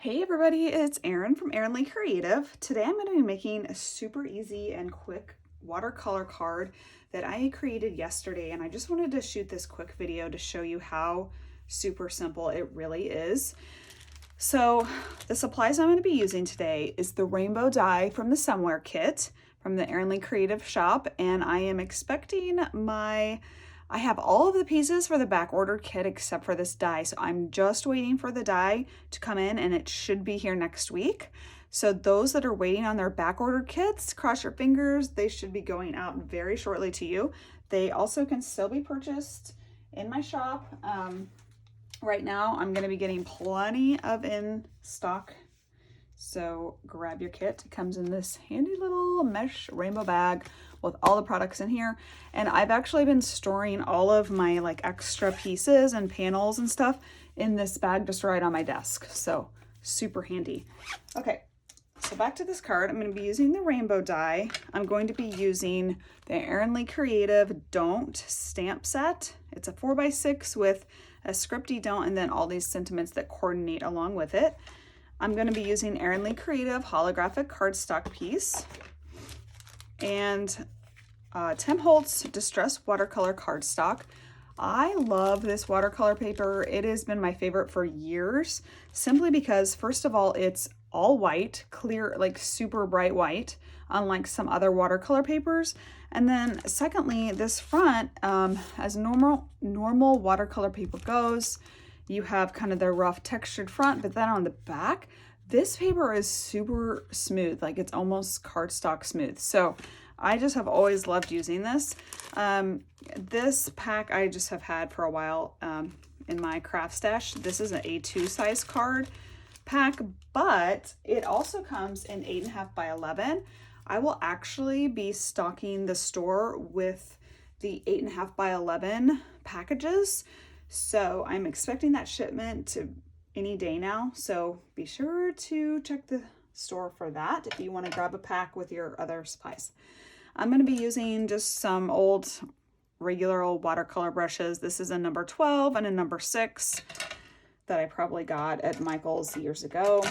Hey everybody, it's Erin from Erin Lee Creative. Today I'm going to be making a super easy and quick watercolor card that I created yesterday, and I just wanted to shoot this quick video to show you how super simple it really is. So the supplies I'm going to be using today is the rainbow die from the Somewhere kit from the Erin Lee Creative shop, and I am expecting I have all of the pieces for the back ordered kit except for this die, so I'm just waiting for the die to come in and it should be here next week. So those that are waiting on their back ordered kits, cross your fingers, they should be going out very shortly to you. They also can still be purchased in my shop. Right now I'm going to be getting plenty of in stock, so grab your kit. It comes in this handy little mesh rainbow bag with all the products in here. And I've actually been storing all of my like extra pieces and panels and stuff in this bag just right on my desk. So super handy. Okay, so back to this card. I'm going to be using the rainbow die. I'm going to be using the Erin Lee Creative Don't stamp set. It's a 4x6 with a scripty don't and then all these sentiments that coordinate along with it. I'm going to be using Erin Lee Creative holographic cardstock piece and Tim Holtz Distress Watercolor cardstock. I love this watercolor paper. It has been my favorite for years, simply because first of all, it's all white, clear, like super bright white, unlike some other watercolor papers. And then secondly, this front, as normal watercolor paper goes, you have kind of the rough textured front, but then on the back, this paper is super smooth, like it's almost cardstock smooth. So I just have always loved using this. This pack I just have had for a while in my craft stash. This is an A2 size card pack, but it also comes in 8.5 by 11. I will actually be stocking the store with the 8.5 by 11 packages. So I'm expecting that shipment to any day now. So be sure to check the store for that if you want to grab a pack with your other supplies. I'm going to be using just some regular old watercolor brushes. This is a number 12 and a number 6 that I probably got at Michael's years ago.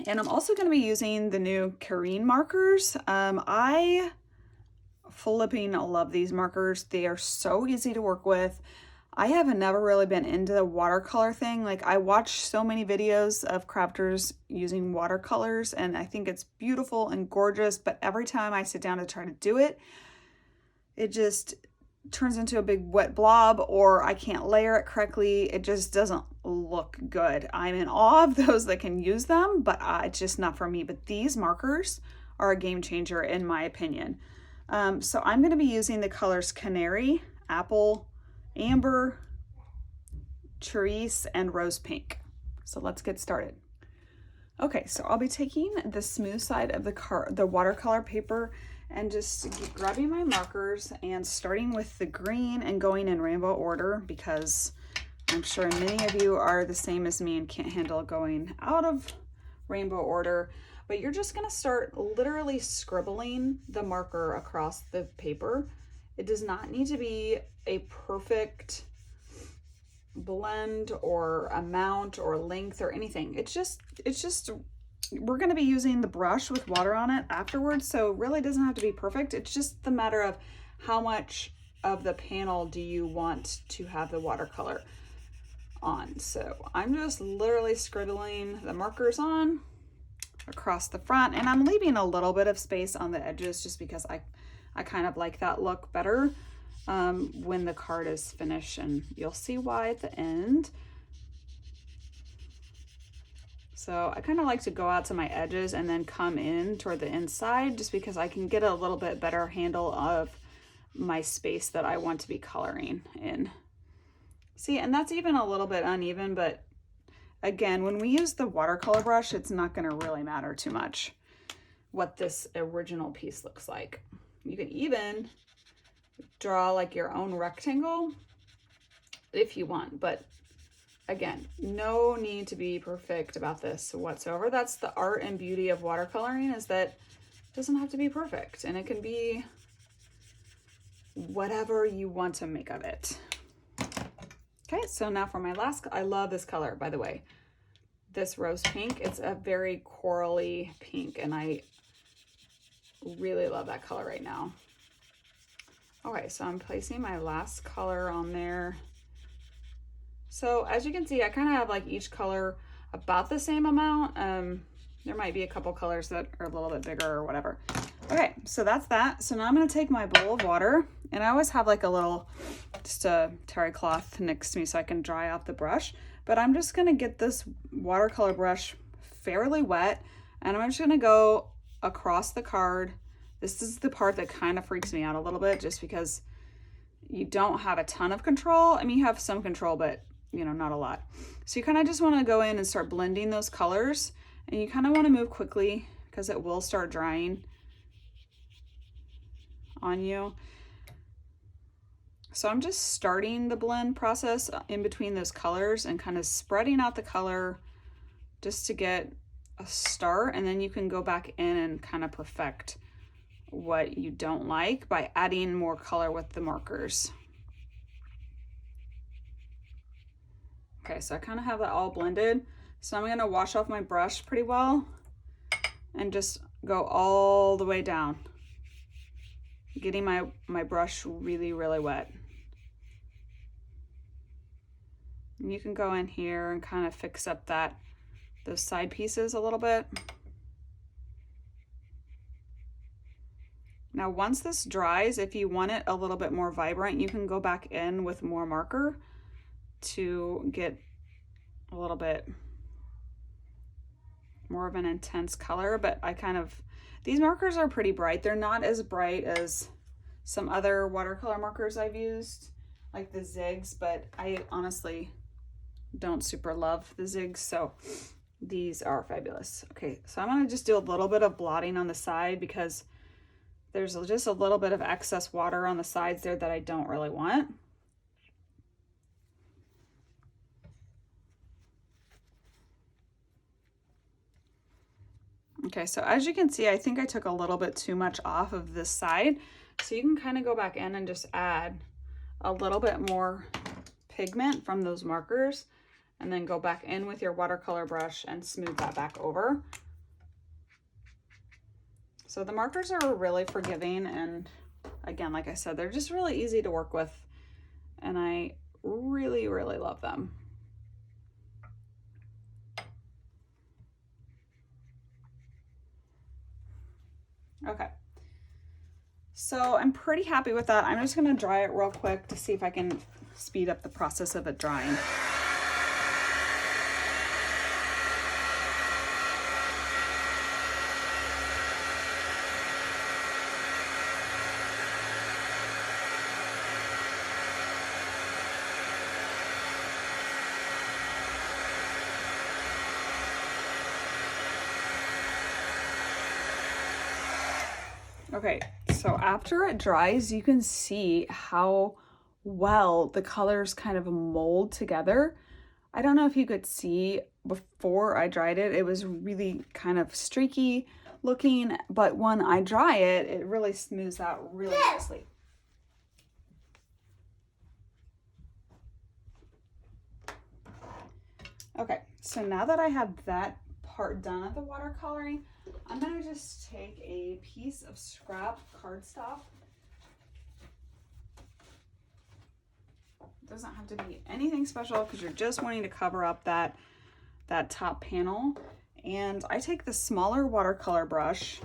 And I'm also going to be using the new Karin markers. I flipping love these markers. They are so easy to work with. I have never really been into the watercolor thing. Like, I watch so many videos of crafters using watercolors and I think it's beautiful and gorgeous, but every time I sit down to try to do it, it just turns into a big wet blob, or I can't layer it correctly. It just doesn't look good. I'm in awe of those that can use them, but it's just not for me. But these markers are a game changer in my opinion. So I'm going to be using the colors Canary, Apple, Amber, Cerise, and Rose Pink. So let's get started. Okay, so I'll be taking the smooth side of the watercolor paper and just grabbing my markers and starting with the green and going in rainbow order, because I'm sure many of you are the same as me and can't handle going out of rainbow order. But you're just gonna start literally scribbling the marker across the paper. It does not need to be a perfect blend or amount or length or anything. It's just we're going to be using the brush with water on it afterwards, so it really doesn't have to be perfect. It's just the matter of how much of the panel do you want to have the watercolor on. So I'm just literally scribbling the markers on across the front, and I'm leaving a little bit of space on the edges just because I kind of like that look better when the card is finished, and you'll see why at the end. So I kind of like to go out to my edges and then come in toward the inside, just because I can get a little bit better handle of my space that I want to be coloring in. See, and that's even a little bit uneven, but again, when we use the watercolor brush, it's not going to really matter too much what this original piece looks like. You can even draw like your own rectangle if you want, but again, no need to be perfect about this whatsoever. That's the art and beauty of watercoloring, is that it doesn't have to be perfect, and it can be whatever you want to make of it. Okay, so now for my last, I love this color, by the way. this rose pink. It's a very corally pink, and I really love that color right now. Okay, so I'm placing my last color on there. So as you can see, I kind of have like each color about the same amount. There might be a couple colors that are a little bit bigger or whatever. Okay, so that's that. So now I'm gonna take my bowl of water, and I always have like a little, just a terry cloth next to me so I can dry off the brush. But I'm just gonna get this watercolor brush fairly wet, and I'm just gonna go across the card. This is the part that kind of freaks me out a little bit, just because you don't have a ton of control. I mean, you have some control, but you know, not a lot. So you kind of just want to go in and start blending those colors, and you kind of want to move quickly because it will start drying on you. So I'm just starting the blend process in between those colors and kind of spreading out the color just to get a start, and then you can go back in and kind of perfect what you don't like by adding more color with the markers. Okay, so I kind of have that all blended. So I'm gonna wash off my brush pretty well and just go all the way down, getting my brush really, really wet. And you can go in here and kind of fix up those side pieces a little bit. Now, once this dries, if you want it a little bit more vibrant, you can go back in with more marker to get a little bit more of an intense color. But these markers are pretty bright. They're not as bright as some other watercolor markers I've used, like the zigs, but I honestly don't super love the zigs, so these are fabulous. Okay, so I'm gonna just do a little bit of blotting on the side because there's just a little bit of excess water on the sides there that I don't really want. Okay, so as you can see, I think I took a little bit too much off of this side. So you can kind of go back in and just add a little bit more pigment from those markers, and then go back in with your watercolor brush and smooth that back over. So the markers are really forgiving, and again, like I said, they're just really easy to work with, and I really, really love them. Okay, so I'm pretty happy with that. I'm just gonna dry it real quick to see if I can speed up the process of it drying. Okay, so after it dries, you can see how well the colors kind of mold together. I don't know if you could see before I dried it, it was really kind of streaky looking, but when I dry it, it really smooths out really nicely. Okay, so now that I have that part done of the watercoloring, I'm gonna just take a piece of scrap cardstock. It doesn't have to be anything special because you're just wanting to cover up that top panel. And I take the smaller watercolor brush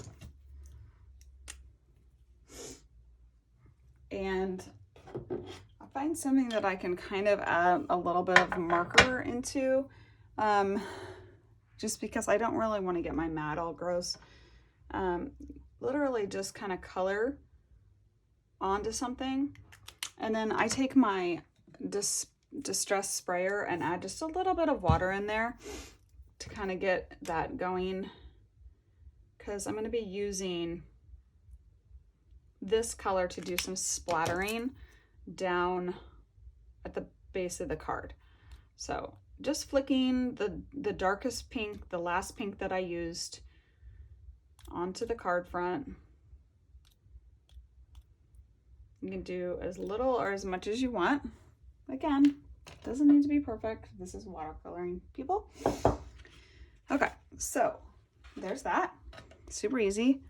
and I find something that I can kind of add a little bit of marker into. Just because I don't really want to get my mat all gross. Literally just kind of color onto something. And then I take my distress sprayer and add just a little bit of water in there to kind of get that going. Because I'm going to be using this color to do some splattering down at the base of the card. So just flicking the darkest pink, the last pink that I used, onto the card front. You can do as little or as much as you want. Again, doesn't need to be perfect. This is watercoloring, people. So there's that, super easy.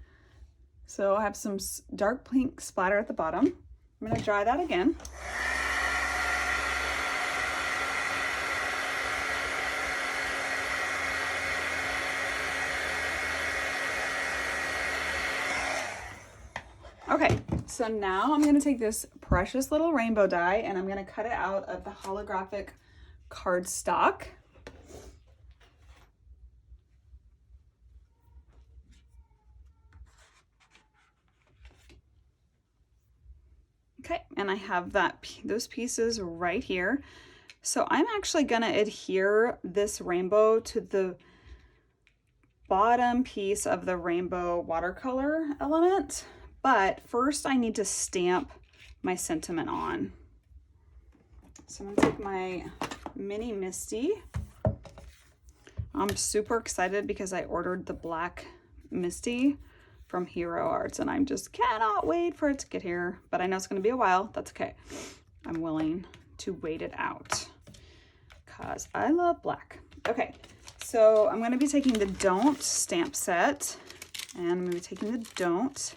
So I have some dark pink splatter at the bottom. I'm gonna dry that again. Okay, so now I'm gonna take this precious little rainbow die and I'm gonna cut it out of the holographic cardstock. Okay, and I have those pieces right here. So I'm actually gonna adhere this rainbow to the bottom piece of the rainbow watercolor element, but first I need to stamp my sentiment on. So I'm gonna take my mini Misty. I'm super excited because I ordered the black Misty from Hero Arts and I just cannot wait for it to get here, but I know it's gonna be a while. That's okay. I'm willing to wait it out because I love black. Okay, so I'm gonna be taking the Don't stamp set and I'm gonna be taking the Don't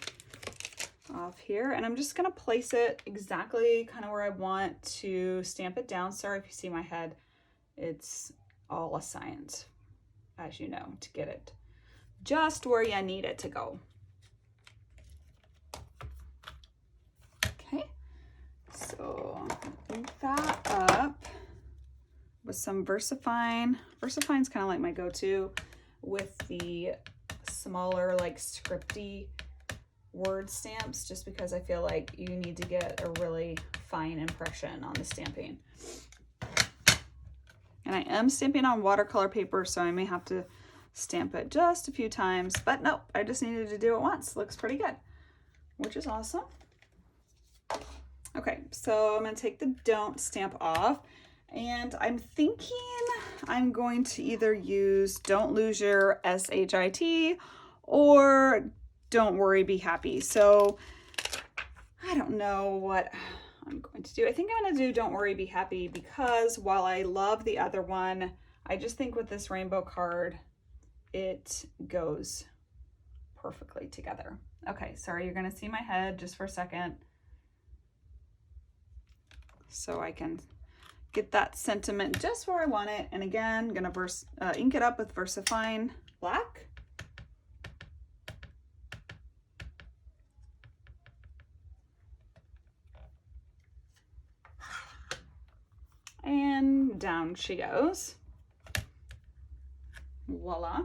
off here and I'm just gonna place it exactly kind of where I want to stamp it down. Sorry if you see my head, it's all a science, as you know, to get it just where you need it to go. Okay, so ink that up with some VersaFine. VersaFine's kind of like my go-to with the smaller, like scripty word stamps, just because I feel like you need to get a really fine impression on the stamping. And I am stamping on watercolor paper, so I may have to stamp it just a few times, but nope, I just needed to do it once. Looks pretty good, which is awesome. Okay, so I'm gonna take the Don't stamp off and I'm thinking I'm going to either use Don't Lose Your SHIT or Don't Worry, Be Happy. So I don't know what I'm going to do. I think I'm gonna do Don't Worry, Be Happy because while I love the other one, I just think with this rainbow card, it goes perfectly together. Okay, sorry, you're gonna see my head just for a second so I can get that sentiment just where I want it. And again, I'm gonna ink it up with VersaFine black. And down she goes. Voila.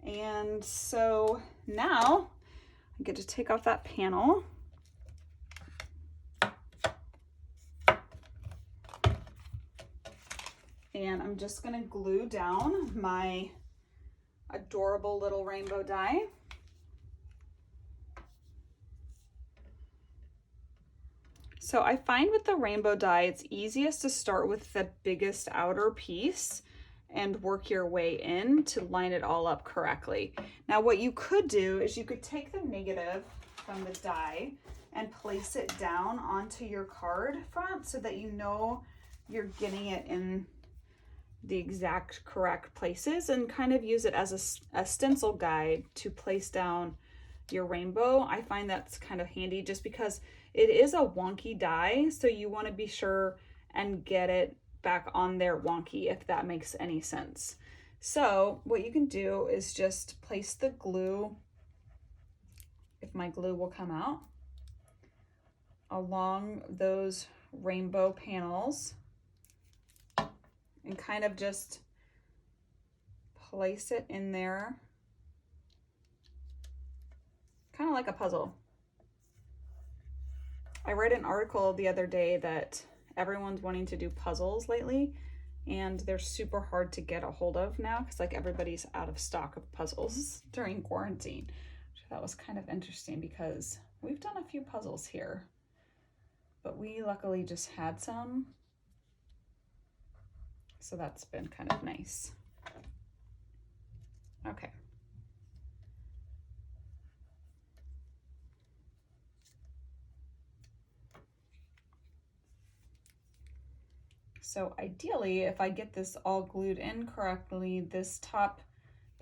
And so now I get to take off that panel. And I'm just gonna glue down my adorable little rainbow die. So I find with the rainbow die, it's easiest to start with the biggest outer piece and work your way in to line it all up correctly. Now what you could do is you could take the negative from the die and place it down onto your card front so that you know you're getting it in the exact correct places and kind of use it as a stencil guide to place down your rainbow. I find that's kind of handy just because it is a wonky die, so you want to be sure and get it back on there wonky, if that makes any sense. So what you can do is just place the glue, if my glue will come out, along those rainbow panels and kind of just place it in there, kind of like a puzzle. I read an article the other day that everyone's wanting to do puzzles lately and they're super hard to get a hold of now because like everybody's out of stock of puzzles during quarantine. Which I thought was kind of interesting because we've done a few puzzles here, but we luckily just had some. So that's been kind of nice. Okay. So ideally, if I get this all glued in correctly, this top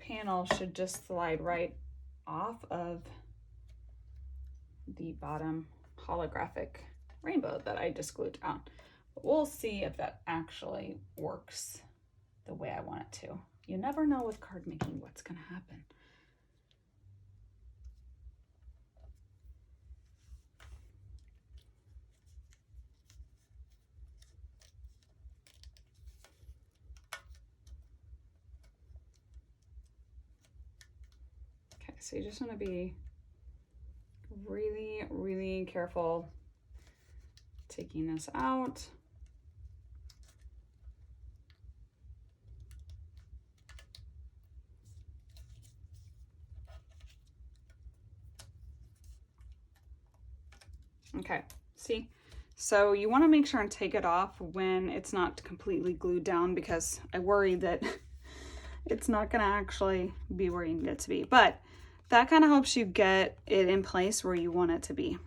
panel should just slide right off of the bottom holographic rainbow that I just glued down. But we'll see if that actually works the way I want it to. You never know with card making what's going to happen. Okay, so you just want to be really, really careful taking this out. Okay, see? So you want to make sure and take it off when it's not completely glued down, because I worry that it's not going to actually be where you need it to be. But that kind of helps you get it in place where you want it to be.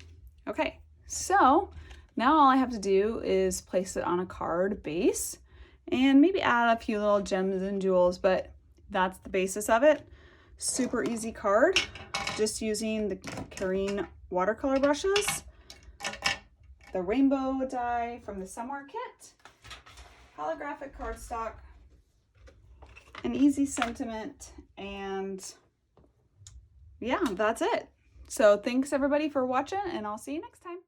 Okay, so now all I have to do is place it on a card base and maybe add a few little gems and jewels, but that's the basis of it. Super easy card, just using the Karin watercolor brushes, the rainbow die from the Somewhere kit, holographic cardstock, an easy sentiment, and yeah, that's it. So thanks everybody for watching, and I'll see you next time.